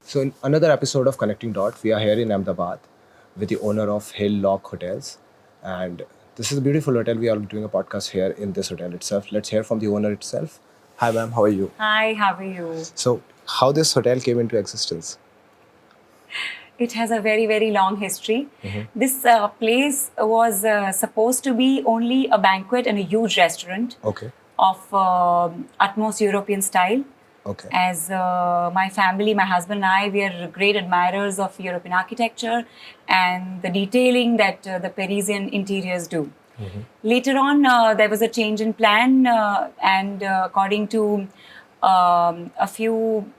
So in another episode of Connecting Dot, we are here in Ahmedabad with the owner of Hillock Hotels. And this is a beautiful hotel. We are doing a podcast here in this hotel itself. Let's hear from the owner itself. Hi ma'am, how are you? Hi, how are you? So how this hotel came into existence? It has a very, very long history. This place was supposed to be only a banquet and a huge restaurant Okay. of utmost European style. Okay. As my family, my husband and I, we are great admirers of European architecture and the detailing that the Parisian interiors do. Later on, there was a change in plan, and according to a few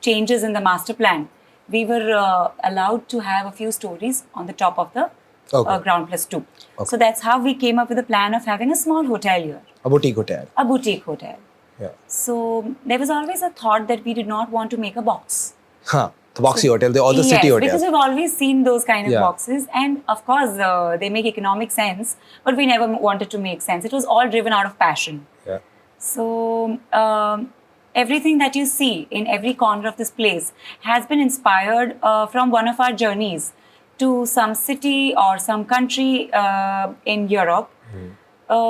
changes in the master plan, we were allowed to have a few stories on the top of the Okay. ground plus two. Okay. So that's how we came up with the plan of having a small hotel here, A boutique hotel. a boutique hotel. Yeah. So there was always a thought that we did not want to make a box. Huh. The boxy hotel, the other city Yes, hotel. because we've always seen those kind of Yeah. boxes, and of course they make economic sense, but we never wanted to make sense. It was all driven out of passion. Yeah. So everything that you see in every corner of this place has been inspired from one of our journeys to some city or some country in Europe,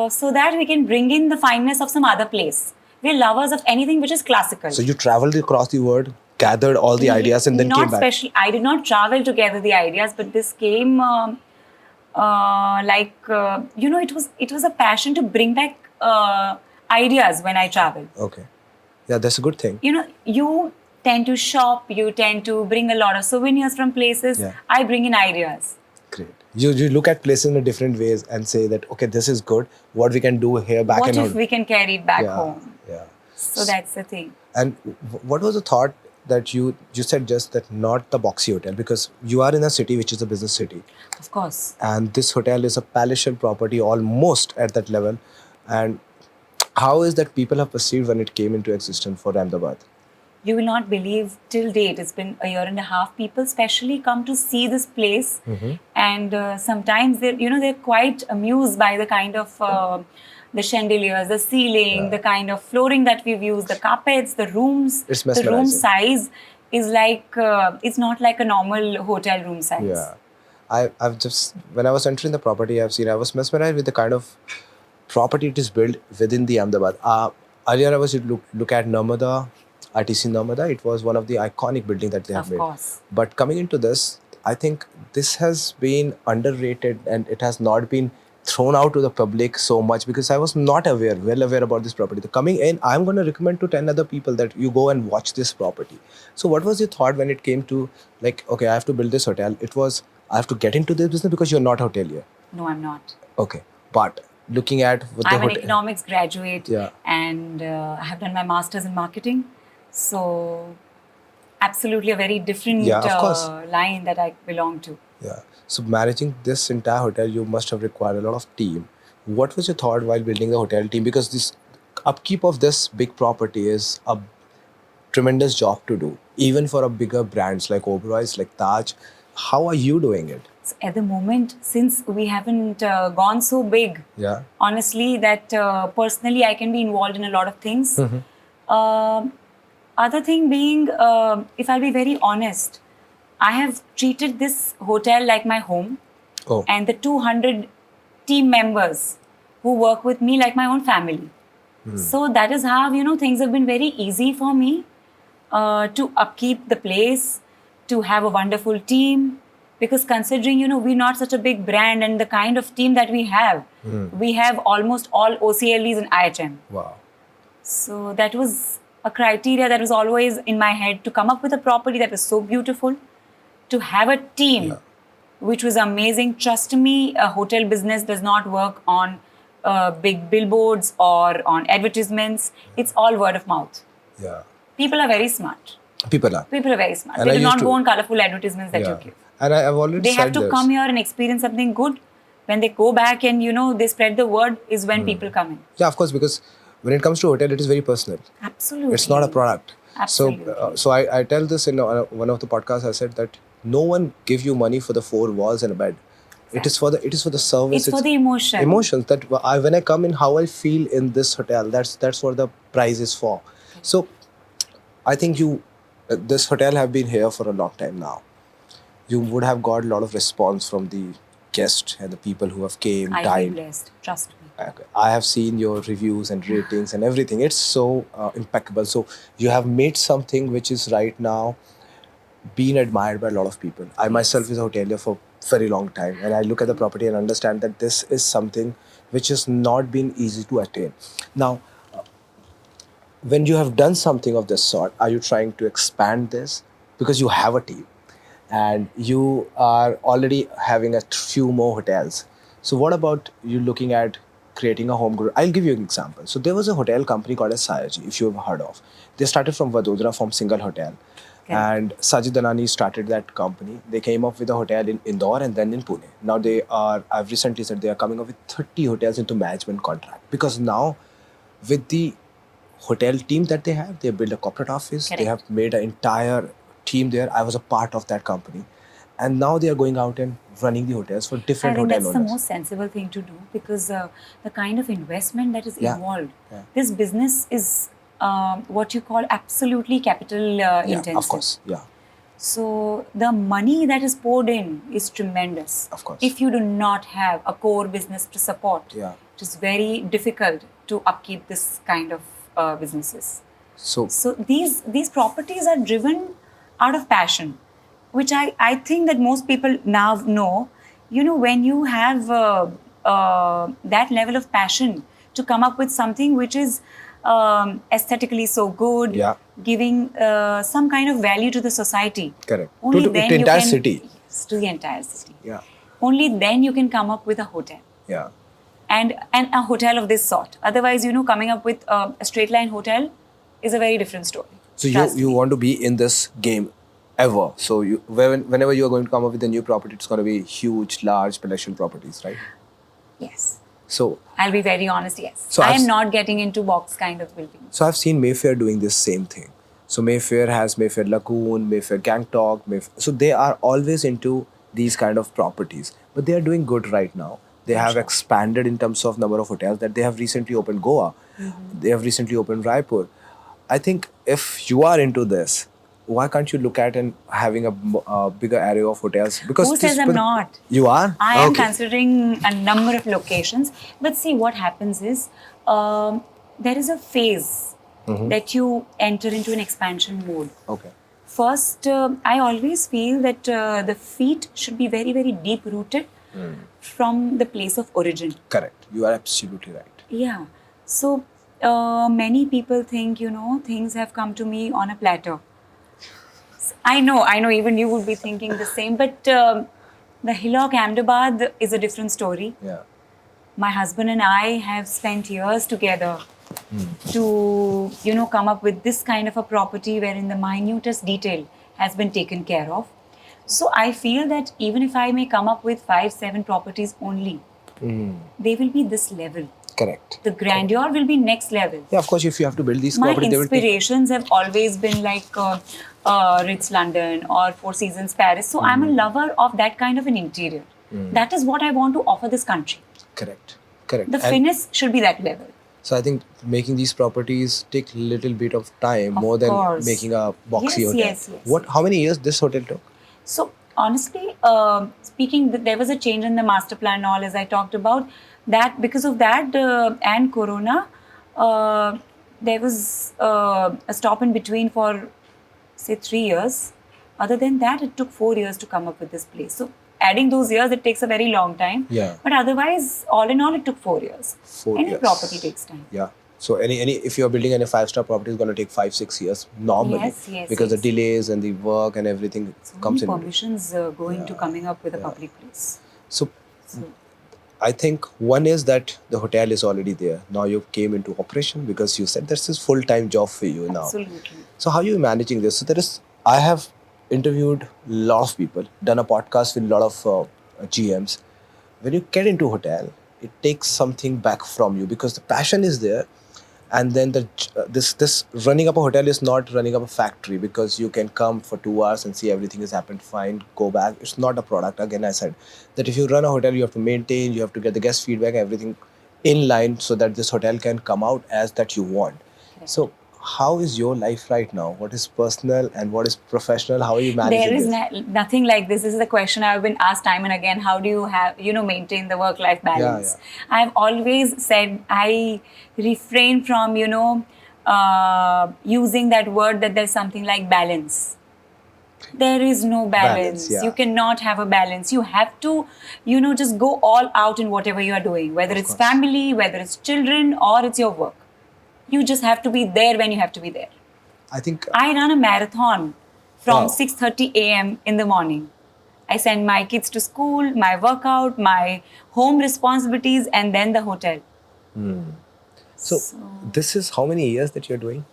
so that we can bring in the fineness of some other place. We're lovers of anything which is classical. So you traveled across the world, gathered all the ideas and then not came back. special. I did not travel to gather the ideas, but this came it was a passion to bring back ideas when I travel. Okay. Yeah, that's a good thing. You tend to shop, you tend to bring a lot of souvenirs from places. Yeah. I bring in ideas. Great. You look at places in a different ways and say that, okay, this is good. What we can do here back What in if home. we can carry it back Yeah. home? Yeah. So that's the thing. And what was the thought that you said just that not the boxy hotel, because you are in a city which is a business city, Of course. and this hotel is a palatial property almost at that level. And how is that people have perceived when it came into existence for Ahmedabad? You will not believe, till date, it's been a year and a half, people especially come to see this place, and sometimes they're quite amused by the kind of the chandeliers, the ceiling, the kind of flooring that we've used, the carpets, the rooms. It's the room mesmerizing. size is like it's not like a normal hotel room size. Yeah. I've just, when I was entering the property, I was mesmerized with the kind of property it is built within the Ahmedabad. Earlier I was to look at Narmada, RTC Narmada. It was one of the iconic buildings that they have Of made. course. But coming into this, I think this has been underrated and it has not been thrown out to the public so much because I was not well aware about this property. So coming in, I'm going to recommend to 10 other people that you go and watch this property. So what was your thought when it came to like, okay, I have to build this hotel? It was, I have to get into this business because you're not a hotelier. No, I'm not. Okay. But looking at what I'm an economics graduate, Yeah. and I have done my master's in marketing. So absolutely a very different Yeah, of course. line that I belong to. Yeah. So managing this entire hotel, you must have required a lot of team. What was your thought while building the hotel team? Because this upkeep of this big property is a tremendous job to do, even for a bigger brands like Oberoi's, like Taj. How are you doing it? So at the moment, since we haven't gone so big, Yeah. honestly, that personally I can be involved in a lot of things. Other thing being, if I'll be very honest, I have treated this hotel like my home, Oh. and the 200 team members who work with me like my own family. So that is how, things have been very easy for me to upkeep the place, to have a wonderful team. Because considering, we're not such a big brand, and the kind of team that we have almost all OCLEs and IHM. Wow. So that was a criteria that was always in my head, to come up with a property that was so beautiful, to have a team which was amazing. Trust me, a hotel business does not work on big billboards or on advertisements. It's all word of mouth. Yeah. People are very smart. People are. People are very smart. And They I do used not to- go on colorful advertisements that you Yeah. give. And I've already They said have to this. come here and experience something good. When they go back and, they spread the word, is when people come in. Yeah, of course, because when it comes to hotel, it is very personal. Absolutely. It's not a product. Absolutely. So I tell this in one of the podcasts. I said that no one gives you money for the four walls and a bed. It is for the service. It's for the emotion. Emotions that when I come in, how I feel in this hotel. That's what the price is for. So I think you This hotel have been here for a long time now. You would have got a lot of response from the guests and the people who have came, I feel dined. blessed. Trust me. Okay. I have seen your reviews and ratings and everything. It's so impeccable. So you have made something which is right now being admired by a lot of people. I myself is a hotelier for very long time, and I look at the property and understand that this is something which has not been easy to attain. Now, when you have done something of this sort, are you trying to expand this because you have a team and you are already having a few more hotels? So what about you looking at creating a home group? I'll give you an example. So there was a hotel company called as Sayaji, if you have heard of. They started from Vadodara, from single hotel. And Sajid Danani started that company. They came up with a hotel in Indore and then in Pune. Now I've recently said they are coming up with 30 hotels into management contract, because now with the hotel team that they built a corporate office. Correct. They have made an entire team there. I was a part of that company, and now they are going out and running the hotels for I different think hotel that's the owners. most sensible thing to do, because the kind of investment that is Yeah. involved, Yeah. this business is what you call absolutely capital intensive. Of course. Yeah. So the money that is poured in is tremendous. Of course. If you do not have a core business to support, Yeah. it is very difficult to upkeep this kind of businesses. So So these properties are driven out of passion, which I think that most people now know. You know, when you have that level of passion to come up with something which is aesthetically so good, Yeah. giving some kind of value to the society. Correct. Only To then the you entire can, city. yes, to the entire city. Yeah. Only then you can come up with a hotel. Yeah. And a hotel of this sort. Otherwise, you know, coming up with a straight line hotel is a very different story. So Trust you me. want to be in this game ever. So whenever you are going to come up with a new property, it's going to be huge, large, palatial properties, right? Yes. So I'll be very honest, yes. So I I've am s- not getting into box kind of buildings. So I've seen Mayfair doing this same thing. So Mayfair has Mayfair Lagoon, Mayfair Gangtok, so they are always into these kind of properties. But they are doing good right now. They have expanded in terms of number of hotels that they have recently opened Goa. They have recently opened Raipur. I think if you are into this, why can't you look at and having a bigger area of hotels? Because Who says I'm not? You are? I am Okay. considering a number of locations. But see, what happens is there is a phase that you enter into an expansion mode. Okay. First, I always feel that the feet should be very, very deep rooted from the place of origin. Correct. You are absolutely right. Yeah. So many people think, you know, things have come to me on a platter. I know, even you would be thinking the same. But the Hillock Ahmedabad is a different story. Yeah. My husband and I have spent years together to, you know, come up with this kind of a property wherein the minutest detail has been taken care of. So I feel that even if I may come up with 5-7 properties only, they will be this level. Correct. The grandeur will be next level. Yeah, of course, if you have to build these My properties, they will take. inspirations have always been like Ritz London or Four Seasons Paris. So I'm a lover of that kind of an interior. That is what I want to offer this country. Correct. Correct. The finish should be that level. So I think making these properties take little bit of time more than course. making a boxy hotel. Yes. How many years this hotel took? So honestly, speaking, there was a change in the master plan and all, as I talked about. That because of that and Corona, there was a stop in between for say 3 years. Other than that, it took 4 years to come up with this place. So adding those years, it takes a very long time. Yeah. But otherwise, all in all, it took 4 years. 4 Any years. property takes time. Yeah. So any if you are building any 5-star property, it's going to take 5-6 years normally. Yes, because the yes. delays and the work and everything So comes many in. permissions going to coming up with a public place. So So I think one is that the hotel is already there. Now you came into operation because you said this is full-time job for you now. absolutely. So how are you managing this? So I have interviewed a lot of people, done a podcast with a lot of GMs. When you get into hotel, it takes something back from you because the passion is there, and then this running up a hotel is not running up a factory, because you can come for 2 hours and see everything has happened fine, go back. It's not a product. Again, I said that if you run a hotel, you have to maintain, you have to get the guest feedback, everything in line so that this hotel can come out as that you want. Correct. So how is your life right now? What is personal and what is professional? How are you There managing is this? nothing like this. This is the question I've been asked time and again. How do you have, maintain the work-life Yeah, balance? yeah. I've always said I refrain from, using that word that there's something like balance. There is no Balance, balance. You yeah. cannot have a balance. You have to, just go all out in whatever you are doing, whether Of it's course. family, whether it's children, or it's your work. You just have to be there when you have to be there. I think, I run a marathon from wow. 6:30 a.m. in the morning. I send my kids to school, my workout, my home responsibilities, and then the hotel. So So, this is how many years that you're doing?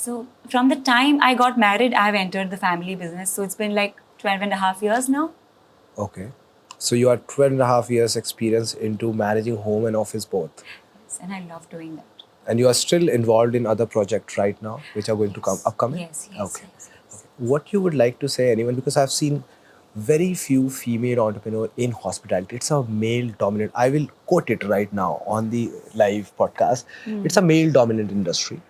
so from the time I got married, I've entered the family business. So it's been like 12 and a half years now. Okay. So you are 12 and a half years experience into managing home and office both. Yes, and I love doing that. And you are still involved in other projects right now, which are going to come Yes, upcoming? yes, yes, Okay. yes, yes. What you would like to say anyone, because I've seen very few female entrepreneur in hospitality. It's a male dominant. I will quote it right now on the live podcast. It's a male dominant industry.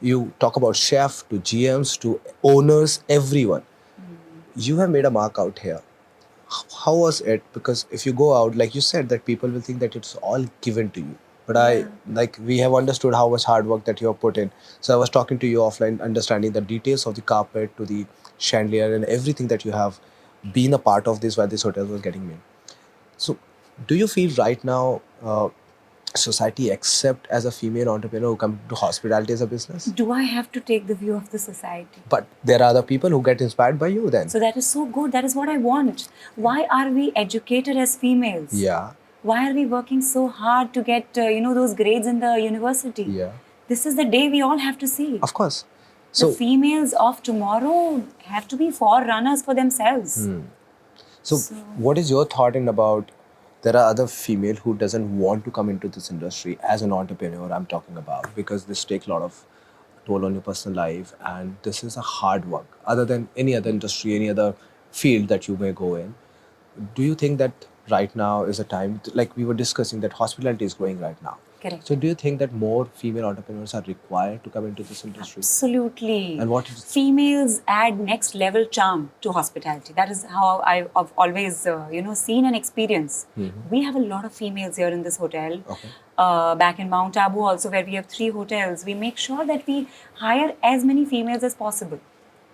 You talk about chef to GMs to owners, everyone. You have made a mark out here. How was it? Because if you go out, like you said, that people will think that it's all given to you. But Yeah. we have understood how much hard work that you have put in. So I was talking to you offline, understanding the details of the carpet to the chandelier and everything that you have been a part of this while this hotel was getting made. So, do you feel right now society accept as a female entrepreneur who come to hospitality as a business? Do I have to take the view of the society? But there are other people who get inspired by you then. So that is so good. That is what I want. Why are we educated as females? Yeah. Why are we working so hard to get those grades in the university? Yeah. This is the day we all have to see. Of course. The So, females of tomorrow have to be forerunners for themselves. So, what is your thought in about there are other female who doesn't want to come into this industry as an entrepreneur I'm talking about because this takes a lot of toll on your personal life and this is a hard work other than any other industry, any other field that you may go in. Do you think that right now is a time like we were discussing that hospitality is growing right now? Correct. So do you think that more female entrepreneurs are required to come into this industry? Absolutely. And what is Females add next level charm to hospitality. That is how I've always seen and experienced. We have a lot of females here in this hotel. Okay. Back in Mount Abu also, where we have 3 hotels, we make sure that we hire as many females as possible.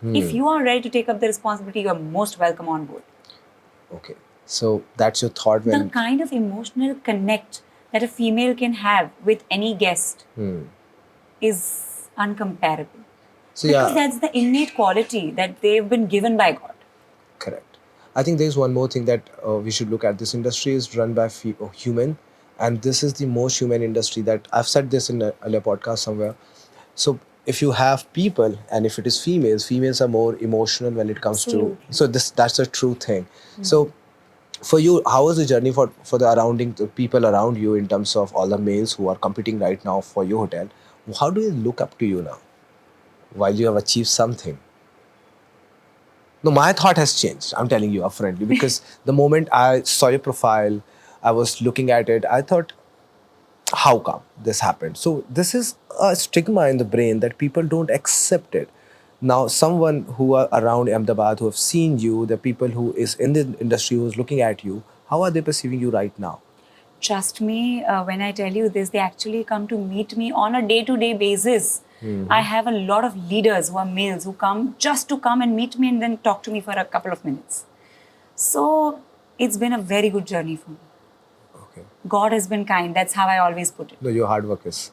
If you are ready to take up the responsibility, you are most welcome on board. Okay. So that's your thought The when kind of emotional connect that a female can have with any guest is uncomparable. so Because yeah. that's the innate quality that they've been given by God. Correct. I think there's one more thing that we should look at. This industry is run by human, and this is the most human industry that I've said this in a podcast somewhere. So if you have people, and if it is females, females are more emotional when it comes Absolutely. to. So that's a true thing. So for you, how was the journey for the people around you in terms of all the males who are competing right now for your hotel? How do they look up to you now, while you have achieved something? No, my thought has changed. I'm telling you upfrontly because the moment I saw your profile, I was looking at it. I thought, how come this happened? So this is a stigma in the brain that people don't accept it. Now, someone who are around Ahmedabad who have seen you, the people who is in the industry who is looking at you, how are they perceiving you right now? Trust me, when I tell you this, they actually come to meet me on a day-to-day basis. I have a lot of leaders who are males who come just to come and meet me and then talk to me for a couple of minutes. So it's been a very good journey for me. Okay. God has been kind. That's how I always put it. No, your hard work is.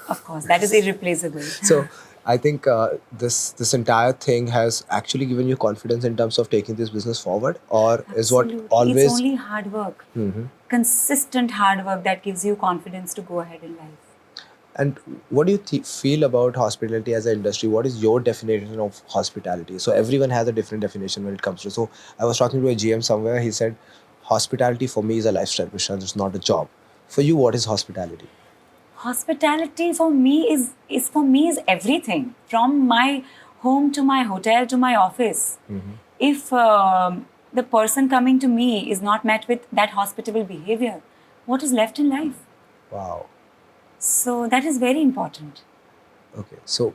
Of course, that is irreplaceable. So I think this entire thing has actually given you confidence in terms of taking this business forward, or is what Absolutely. always. It's only hard work, consistent hard work that gives you confidence to go ahead in life. And what do you feel about hospitality as an industry? What is your definition of hospitality? So everyone has a different definition when it comes to. So I was talking to a GM somewhere. He said, hospitality for me is a lifestyle, Prashant. It's not a job. For you, what is hospitality? Hospitality for me is everything, from my home to my hotel to my office. If the person coming to me is not met with that hospitable behavior, what is left in life? Wow. So that is very important. Okay, so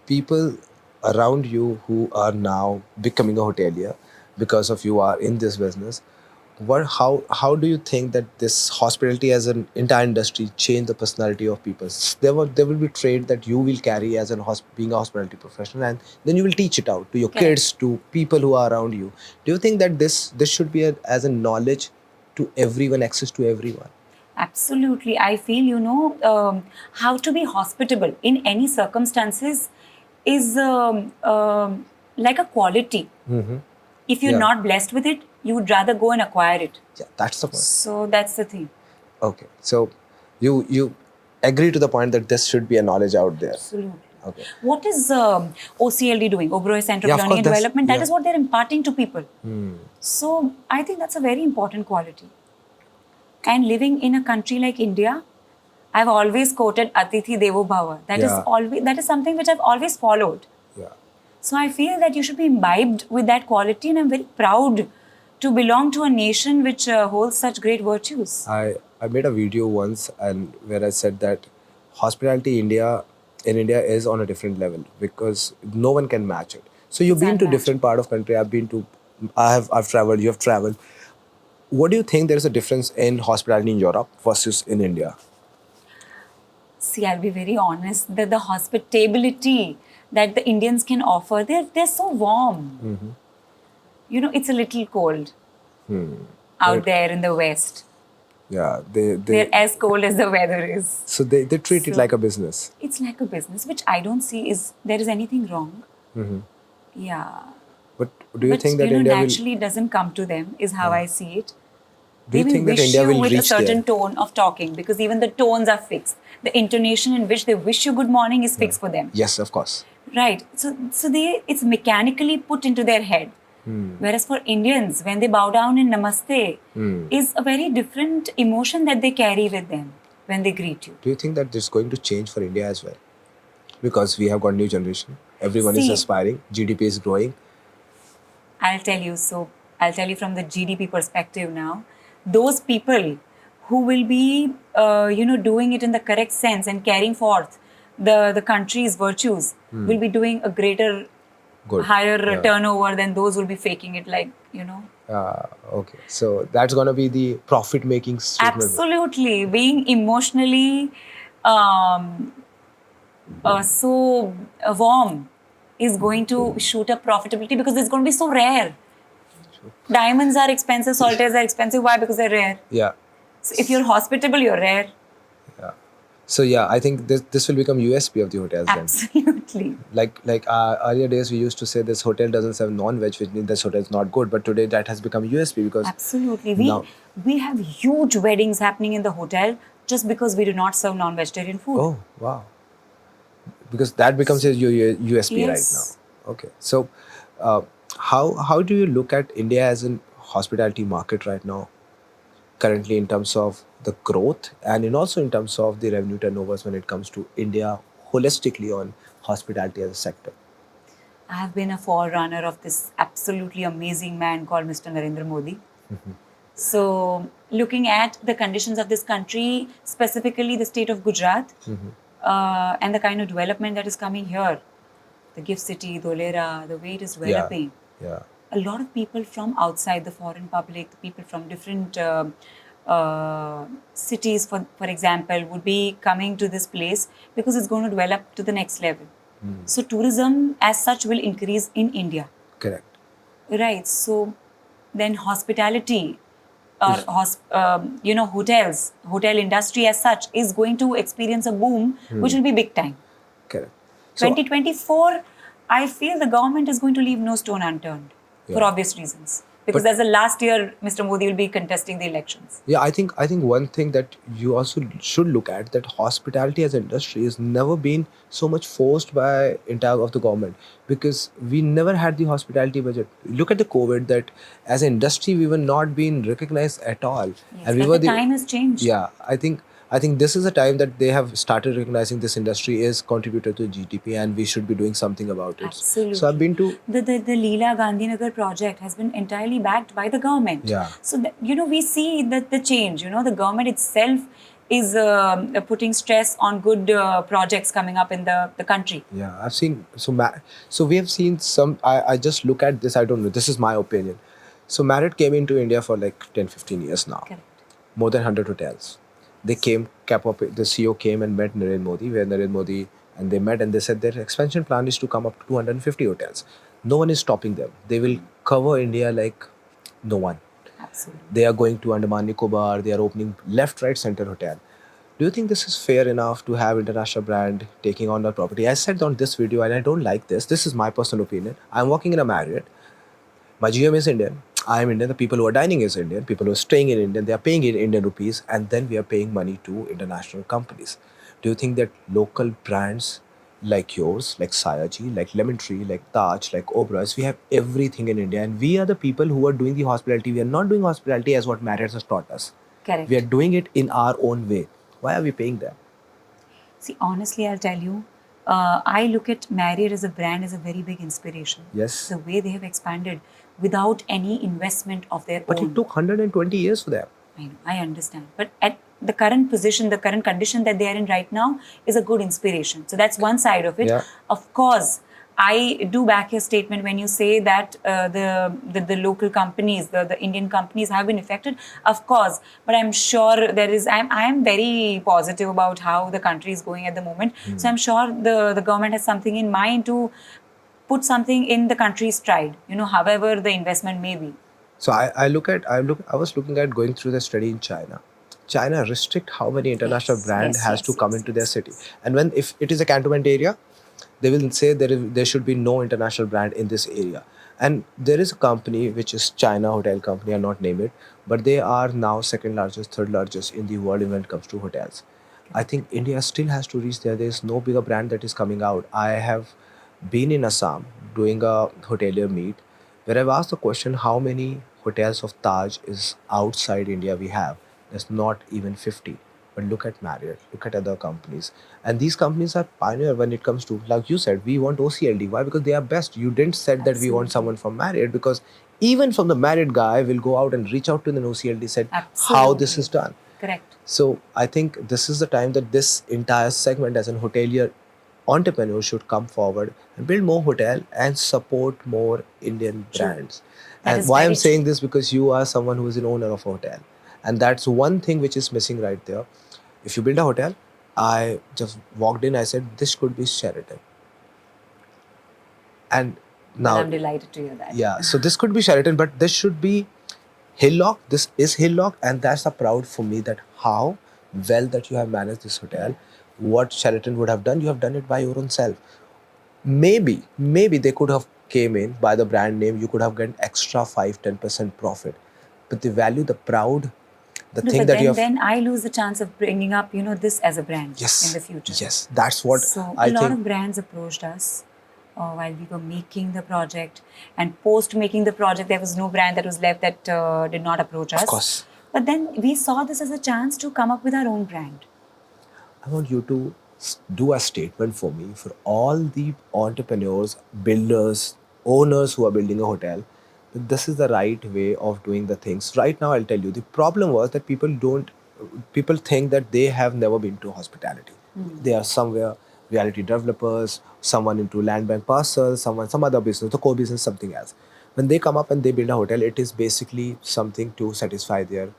people around you who are now becoming a hotelier because of you are in this business, how do you think that this hospitality as an entire industry change the personality of people? There will be trait that you will carry as being a hospitality professional, and then you will teach it out to your Correct. kids, to people who are around you. Do you think that this should be as a knowledge to everyone, access to everyone? Absolutely. I feel, how to be hospitable in any circumstances is like a quality. If you're Yeah. not blessed with it, you would rather go and acquire it. Yeah, that's the point. So that's the thing. Okay, so you agree to the point that this should be a knowledge out there. Absolutely. Okay. What is OCLD doing? Oberoi Center Yeah, of of Learning course, and that's- Development. That yeah. is what they're imparting to people. So I think that's a very important quality. And living in a country like India, I've always quoted Atithi Devo Bhava. That is something which I've always followed. Yeah. So I feel that you should be imbibed with that quality, and I'm very proud to belong to a nation which holds such great virtues. I made a video once and where I said that hospitality in India is on a different level because no one can match it. So you've It's been to unmatched. different part of country. I've traveled. You have traveled. What do you think there is a difference in hospitality in Europe versus in India? See, I'll be very honest. The hospitality that the Indians can offer, they're so warm. It's a little cold out Right. there in the West. Yeah, They're as cold as the weather is. so they treat it So- like a business. It's like a business, which I don't see is there is anything wrong. Yeah. But do you But think that India will? naturally it doesn't come to them, is how I see it. Do you They will think that wish India you will with a reach certain there? tone of talking, because even the tones are fixed. The intonation in which they wish you good morning is fixed for them. Yes, of course. Right. So it's mechanically put into their head. Whereas for Indians, when they bow down in namaste, is a very different emotion that they carry with them when they greet you. Do you think that this is going to change for India as well? Because we have got new generation. Everyone is See- aspiring. GDP is growing. I'll tell you. So I'll tell you from the GDP perspective now. Those people who will be, doing it in the correct sense and carrying forth the country's virtues will be doing a greater, Good. higher Yeah. turnover than those who will be faking it, Okay. So that's going to be the profit making statement. Absolutely. Being emotionally um, so warm is going to shoot up profitability because it's going to be so rare. Diamonds are expensive, solitaires are expensive. Why? Because they're rare. Yeah. So if you're hospitable, you're rare. So yeah, I think this will become USP of the hotels then. Absolutely. Like earlier days, we used to say this hotel doesn't serve non-veg, which means this hotel is not good. But today that has become USP because Absolutely. now- We have huge weddings happening in the hotel just because we do not serve non-vegetarian food. Oh wow, because that becomes a USP right Yes. now. Okay, so how do you look at India as a hospitality market right now? Currently, in terms of the growth and also in terms of the revenue turnovers when it comes to India holistically on hospitality as a sector. I have been a forerunner of this absolutely amazing man called Mr. Narendra Modi. So, looking at the conditions of this country, specifically the state of Gujarat, and the kind of development that is coming here, the gift city, Dholera, the way it is developing, Yeah. a lot of people from outside, the foreign public, the people from different cities, for example, would be coming to this place because it's going to develop to the next level. So tourism as such will increase in India. Correct. Right. So then hospitality or hotels, hotel industry as such is going to experience a boom, which will be big time. Correct. So 2024, I feel the government is going to leave no stone unturned for Yeah. obvious reasons. Because But- as the last year, Mr. Modi will be contesting the elections. yeah, I think one thing that you also should look at, that hospitality as an industry has never been so much forced by entire of the government, because we never had the hospitality budget. Look at the COVID, that as an industry we were not being recognized at all, Yes, we but were the time has changed. Yeah, I think this is a time that they have started recognizing this industry is contributor to GDP and we should be doing something about it. Absolutely. So I've been to the Leela Gandhinagar project has been entirely backed by the government. Yeah. So we see that the change. The government itself is putting stress on good projects coming up in the country. Yeah, I've seen so we have seen some. I just look at this. I don't know. This is my opinion. So Marriott came into India for like 10-15 years now. Correct. More than 100 hotels. They came, cap up. The CEO came and met Narendra Modi, where Narendra Modi and they met and they said their expansion plan is to come up to 250 hotels. No one is stopping them. They will cover India like no one. Absolutely. They are going to Andaman Nicobar. They are opening left, right, center hotel. Do you think this is fair enough to have international brand taking on our property? I said on this video, and I don't like this. This is my personal opinion. I'm working in a Marriott. My GM is Indian. I am Indian. The people who are dining is Indian. People who are staying in Indian, they are paying in Indian rupees, and then we are paying money to international companies. Do you think that local brands like yours, like Sayaji, like Lemon Tree, like Taj, like Oberoi, we have everything in India, and we are the people who are doing the hospitality. We are not doing hospitality as what Marriott has taught us. Correct. We are doing it in our own way. Why are we paying them? See, honestly, I'll tell you, I look at Marriott as a brand as a very big inspiration. Yes. The way they have expanded without any investment of their But own. it took 120 years for them. I know, I understand. But at the current position, the current condition that they are in right now is a good inspiration. So that's one side of it. Yeah. Of course, I do back your statement when you say that the local companies, the Indian companies have been affected. Of course, but I'm sure there is. I'm very positive about how the country is going at the moment. So I'm sure the government has something in mind to put something in the country's stride. However the investment may be. So I was looking at going through the study in China. China restrict how many international brand has to come into their city. And when if it is a cantonment area, they will say there should be no international brand in this area. And there is a company which is China Hotel Company, I'll not name it, but they are now second largest, third largest in the world when it comes to hotels. I think India still has to reach there. There is no bigger brand that is coming out. I have been in Assam doing a hotelier meet where I've asked the question how many hotels of Taj is outside India we have. There's not even 50. But look at Marriott, look at other companies. And these companies are pioneer when it comes to, like you said, we want OCLD. Why? Because they are best. You didn't said that we want someone from Marriott because even from the Marriott guy will go out and reach out to the OCLD said how this is done. Correct. So I think this is the time that this entire segment as an hotelier entrepreneur should come forward and build more hotel and support more Indian brands. And why I'm saying this because you are someone who is an owner of a hotel. And that's one thing which is missing right there. If you build a hotel, I just walked in, I said, this could be Sheraton. And now I'm delighted to hear that. Yeah, so this could be Sheraton, but this should be Hillock. This is Hillock, and that's a proud for me that how well that you have managed this hotel. What Sheraton would have done, you have done it by your own self. Maybe they could have came in by the brand name. You could have gotten extra 5-10% profit, but the value, the proud, the thing that you have. Then I lose the chance of bringing up, this as a brand in the future. Yes, that's what so I think. A lot think. of brands approached us while we were making the project, and post making the project, there was no brand that was left that did not approach us. Of course. But then we saw this as a chance to come up with our own brand. I want you to do a statement for me for all the entrepreneurs, builders, owners who are building a hotel. That this is the right way of doing the things. Right now, I'll tell you the problem was that people think that they have never been to hospitality. They are somewhere reality developers, someone into land bank parcels, some other business, the core business, something else. When they come up and they build a hotel, it is basically something to satisfy their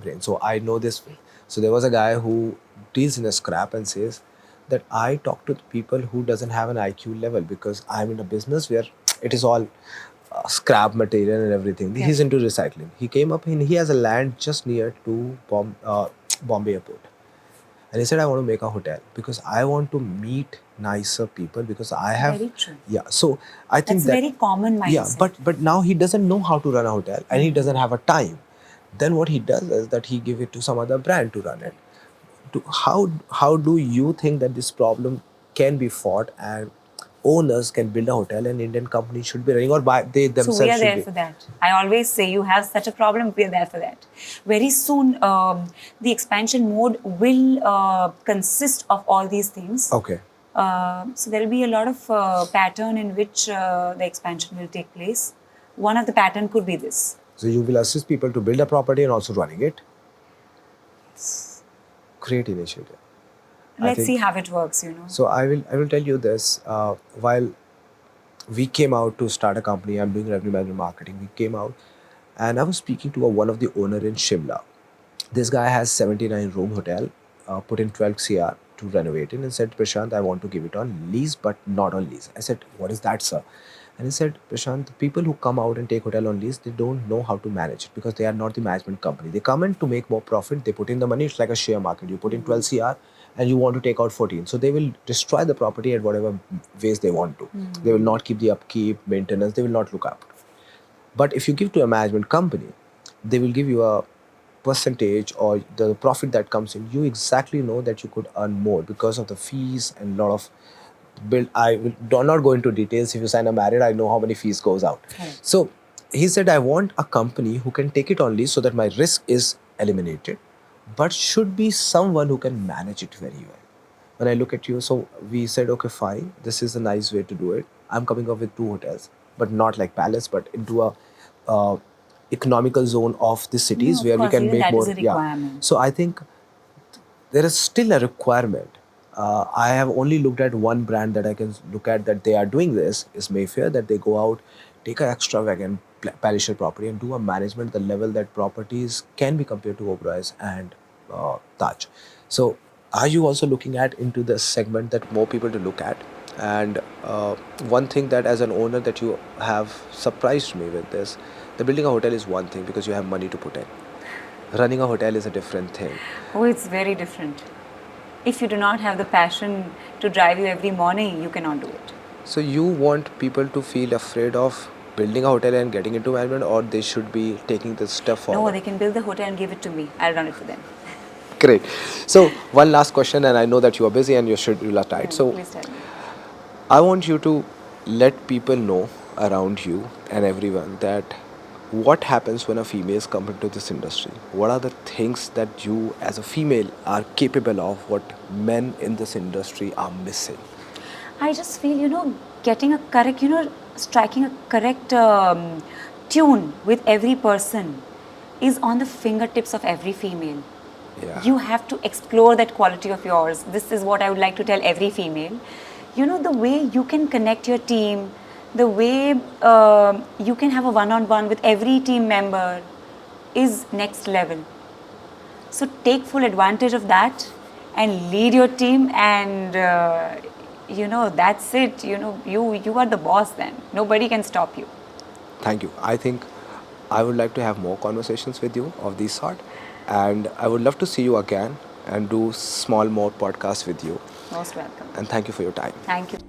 brain. So I know this way. So there was a guy who deals in a scrap and says that I talk to people who doesn't have an IQ level because I'm in a business where it is all scrap material and everything. He's into recycling. He came up and he has a land just near to Bombay Airport. And he said, I want to make a hotel because I want to meet nicer people because I have. Very true. Yeah. So I think that's very common mindset. Yeah, but now he doesn't know how to run a hotel and he doesn't have a time. Then what he does is that he give it to some other brand to run it. How do you think that this problem can be fought and owners can build a hotel and Indian companies should be running or they themselves So we are should there be? for that. I always say you have such a problem, we are there for that. Very soon, the expansion mode will consist of all these things. Okay. So there will be a lot of pattern in which the expansion will take place. One of the pattern could be this. So you will assist people to build a property and also running it? Great initiative. I Let's see think how it works, you know. so. I will tell you this. While we came out to start a company, I'm doing revenue management marketing. We came out, and I was speaking to one of the owner in Shimla. This guy has 79 room hotel, put in 12 CR to renovate it, and said, Prashant, I want to give it on lease, but not on lease. I said, what is that, sir? And he said, Prashant, the people who come out and take hotel on lease, they don't know how to manage it because they are not the management company. They come in to make more profit. They put in the money. It's like a share market. You put in 12 CR and you want to take out 14. So they will destroy the property at whatever ways they want to. They will not keep the upkeep, maintenance. They will not look after. But if you give to a management company, they will give you a percentage or the profit that comes in. You exactly know that you could earn more because of the fees and lot of build. Do not go into details. If you sign a marriage, I know how many fees goes out. Correct. So he said, I want a company who can take it on lease so that my risk is eliminated, but should be someone who can manage it very well. When I look at you, so we said, okay, fine, this is a nice way to do it. I'm coming up with two hotels, but not like Palace, but into a uh, economical zone of the No, cities of where we course, can even make that is more. a Yeah. requirement. So I think there is still a requirement. I have only looked at one brand that I can look at that they are doing this is Mayfair, that they go out, take an extravagant palatial property and do a management at the level that properties can be compared to Oberoi's and Taj. So are you also looking at into the segment that more people to look at? And one thing that as an owner that you have surprised me with this, the building a hotel is one thing because you have money to put in. Running a hotel is a different thing. Oh, it's very different. If you do not have the passion to drive you every morning, you cannot do it. So you want people to feel afraid of building a hotel and getting into management, or they should be taking this step No, forward? they can build the hotel and give it to me. I'll run it for them. Great. So one last question, and I know that you are busy and your schedule are tight. So Please tell me. I want you to let people know around you and everyone that what happens when a female comes into this industry. What are the things that you as a female are capable of? What men in this industry are missing? I just feel, getting a correct, striking a correct tune with every person is on the fingertips of every female. Yeah. You have to explore that quality of yours. This is what I would like to tell every female. The way you can connect your team, the way you can have a one-on-one with every team member is next level. So take full advantage of that and lead your team, and that's it. You are the boss. Then nobody can stop you. Thank you. I think I would like to have more conversations with you of this sort, and I would love to see you again and do small more podcasts with you. Most welcome. And thank you for your time. Thank you.